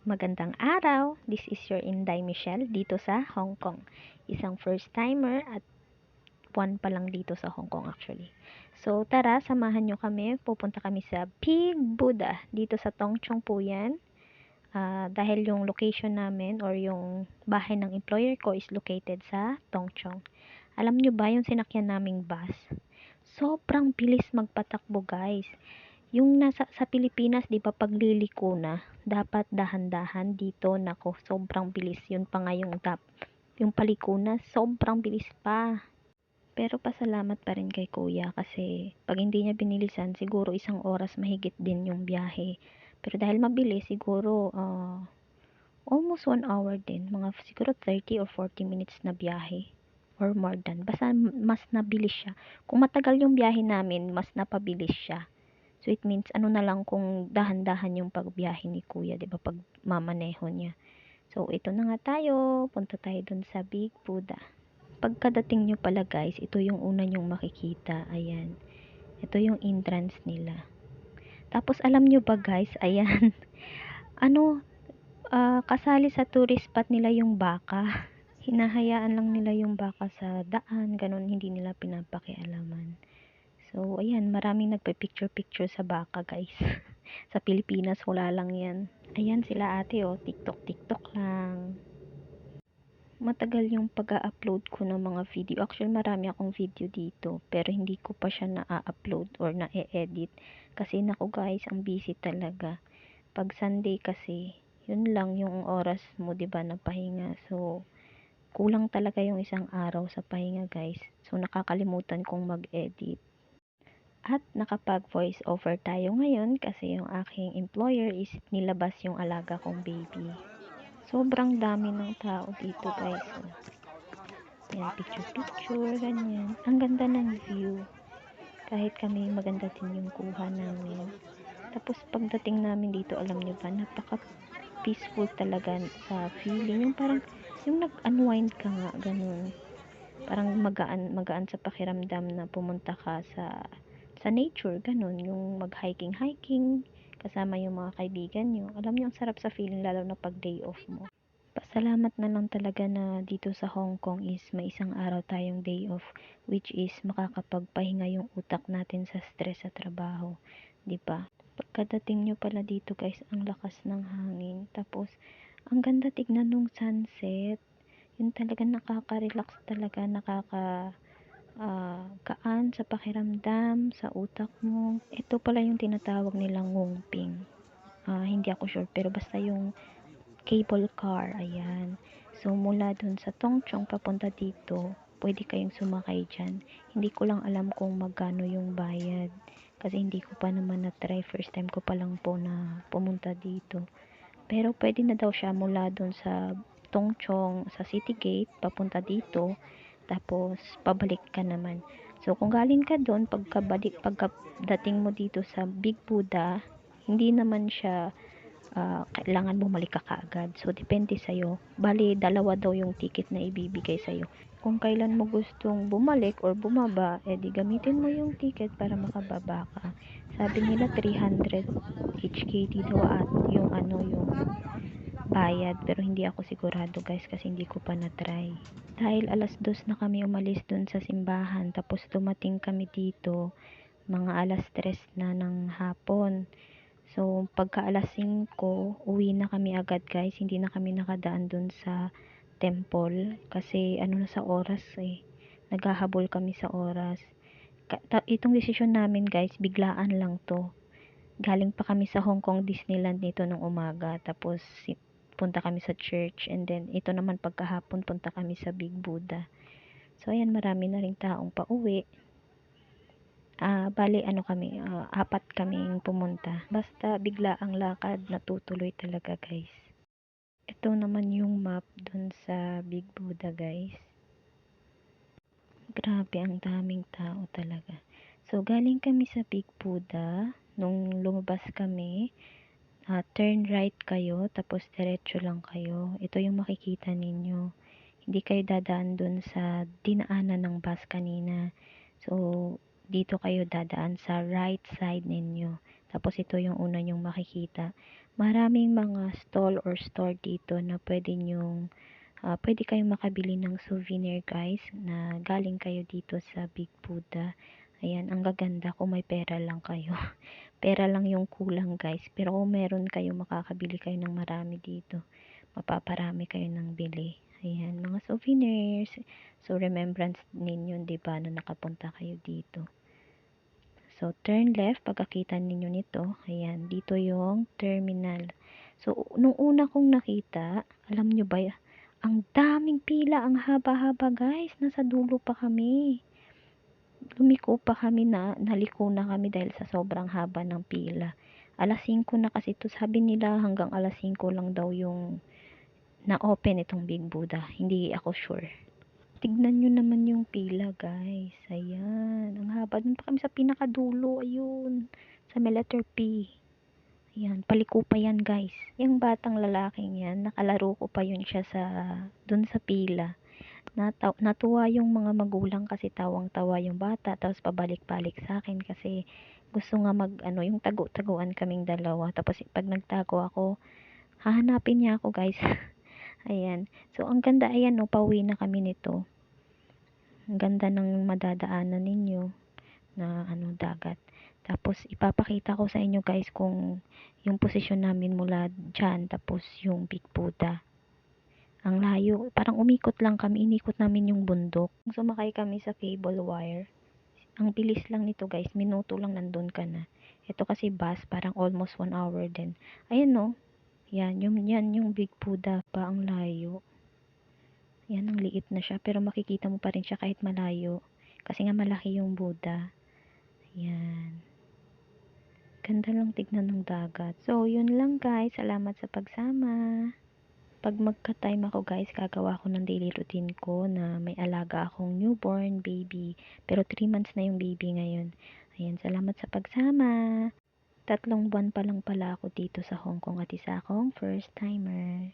Magandang araw! This is your Inday Michelle dito sa Hong Kong. Isang first timer at one pa lang dito sa Hong Kong actually. So tara, samahan nyo kami. Pupunta kami sa Big Buddha. Dito sa Tung Chung po yan. Dahil yung location namin or yung bahay ng employer ko is located sa Tung Chung. Alam nyo ba yung sinakyan naming bus? Sobrang bilis magpatakbo guys. Yung sa Pilipinas, 'di ba, pagliliko na, dapat dahan-dahan dito, nako, sobrang bilis. Yun pa nga yung paliko na, sobrang bilis pa. Pero pasalamat pa rin kay kuya kasi pag hindi niya binilisan, siguro 1 oras mahigit din yung biyahe. Pero dahil mabilis, siguro almost 1 hour din. Mga siguro 30 or 40 minutes na biyahe or more than. Basta mas nabilis siya. Kung matagal yung biyahe namin, mas napabilis siya. So, it means, ano na lang kung dahan-dahan yung pagbiyahe ni kuya, di ba, pag mamaneho niya. So, ito na nga tayo. Punta tayo dun sa Big Buddha. Pagkadating nyo pala, guys, ito yung una nyong makikita. Ayan. Ito yung entrance nila. Tapos, alam nyo ba, guys, ayan, ano, kasali sa tourist spot nila yung baka. Hinahayaan lang nila yung baka sa daan, ganun, hindi nila pinapakialaman. So, ayan, maraming nagpe-picture-picture sa baka, guys. Sa Pilipinas, wala lang yan. Ayan sila ate, oh, TikTok lang. Matagal yung pag-upload ko ng mga video. Actually, marami akong video dito, pero hindi ko pa siya na-upload or na-edit. Kasi, naku guys, ang busy talaga. Pag Sunday kasi, yun lang yung oras mo, 'di ba, na pahinga. So, kulang talaga yung 1 araw sa pahinga, guys. So, nakakalimutan kong mag-edit. At nakapag voice over tayo ngayon kasi yung aking employer is nilabas yung alaga kong baby. Sobrang dami ng tao dito guys. Yan, picture, ganyan. Ang ganda ng view. Kahit kami maganda din yung kuha namin. Tapos pagdating namin dito, alam nyo ba, napaka peaceful talaga sa feeling. Yung parang, yung nag-unwind ka nga, ganun. Parang magaan sa pakiramdam na pumunta ka sa nature, ganun, yung mag-hiking kasama yung mga kaibigan nyo. Alam nyo, ang sarap sa feeling, lalo na pag day off mo. Pasalamat na lang talaga na dito sa Hong Kong is may 1 araw tayong day off, which is makakapagpahinga yung utak natin sa stress sa trabaho, 'di ba? Pagkadating nyo pala dito guys, ang lakas ng hangin, tapos ang ganda tignan nung sunset. Yun talaga, nakaka-relax talaga, gaan sa pakiramdam, sa utak mo. Ito pala yung tinatawag nilang ngungping. Hindi ako sure, pero basta yung cable car, ayan. So, mula dun sa Tongchong papunta dito, pwede kayong sumakay dyan. Hindi ko lang alam kung magkano yung bayad. Kasi hindi ko pa naman na-try. First time ko pa lang po na pumunta dito. Pero pwede na daw siya mula dun sa Tongchong, sa City Gate, papunta dito. Tapos, pabalik ka naman. So, kung galing ka doon, pagkadating mo dito sa Big Buddha, hindi naman siya kailangan bumalik ka kaagad. So, depende sa'yo. Bali, dalawa daw yung ticket na ibibigay sa'yo. Kung kailan mo gustong bumalik or bumaba, edi gamitin mo yung ticket para makababa ka. Sabi nila 300 HKD daw at yung bayad, pero hindi ako sigurado guys kasi hindi ko pa na-try. Dahil 2:00 na kami umalis dun sa simbahan, tapos dumating kami dito mga 3:00 na ng hapon. So, pagka 5:00, uwi na kami agad guys. Hindi na kami nakadaan dun sa temple kasi ano na sa oras eh. Naghahabol kami sa oras. Itong desisyon namin guys, biglaan lang to. Galing pa kami sa Hong Kong Disneyland nito nung umaga. Tapos, punta kami sa church. And then, ito naman pagkahapon, punta kami sa Big Buddha. So, ayan, marami na rin taong pauwi. Bali, kami, 4 kaming pumunta. Basta, bigla ang lakad, natutuloy talaga, guys. Ito naman yung map dun sa Big Buddha, guys. Grabe, ang daming tao talaga. So, galing kami sa Big Buddha. Nung lumabas kami, turn right kayo, tapos diretso lang kayo. Ito yung makikita ninyo. Hindi kayo dadaan dun sa dinaanan ng bus kanina. So, dito kayo dadaan sa right side ninyo. Tapos ito yung una nyong makikita. maraming mga stall or store dito na pwede kayong makabili ng souvenir guys na galing kayo dito sa Big Buddha. Ayan, ang gaganda kung may pera lang kayo. Pera lang yung kulang guys, pero kung meron kayo, makakabili kayo ng marami dito. Mapaparami kayo ng bili. Ayan, mga souvenirs. So, remembrance ninyo, diba, na nakapunta kayo dito. So, turn left pagkakita ninyo nito. Ayan, dito yung terminal. So, nung una kong nakita, alam nyo ba, ang daming pila, ang haba-haba guys. Nasa dulo pa kami. Lumiko pa kami naliko na kami dahil sa sobrang haba ng pila. Alas 5 na kasi ito. Sabi nila hanggang alas 5 lang daw yung na-open itong Big Buddha. Hindi ako sure. Tignan nyo naman yung pila guys. Ayan. Ang haba. Dun pa kami sa pinakadulo. Ayun. Sa may letter P. Ayan. Paliko pa yan guys. Yung batang lalaking yan. Nakalaro ko pa yun siya dun sa pila. Natuwa yung mga magulang kasi tawang-tawa yung bata. Tapos pabalik-balik sa akin kasi gusto nga yung tago-taguan kaming dalawa. Tapos pag nagtago ako, hahanapin niya ako guys. Ayan. So, ang ganda, ayan, no, pauwi na kami nito. Ang ganda ng madadaanan ninyo na, dagat. Tapos, ipapakita ko sa inyo, guys, kung yung posisyon namin mula dyan, tapos yung Big Buddha. Ang layo. Parang umikot lang kami. Inikot namin yung bundok. Sumakay kami sa cable wire. Ang bilis lang nito, guys. Minuto lang nandun ka na. Ito kasi bus, parang almost 1 hour din. Ayan, no. Yan yung Big Buddha pa, ang layo. Yan, ang liit na siya. Pero makikita mo pa rin siya kahit malayo. Kasi nga malaki yung Buddha. Yan. Ganda lang tignan ng dagat. So, yun lang guys. Salamat sa pagsama. Pag magka-time ako guys, gagawa ko ng daily routine ko na may alaga akong newborn baby. Pero 3 months na yung baby ngayon. Ayan, salamat sa pagsama. 3 buwan pa lang pala ako dito sa Hong Kong at isa akong first timer.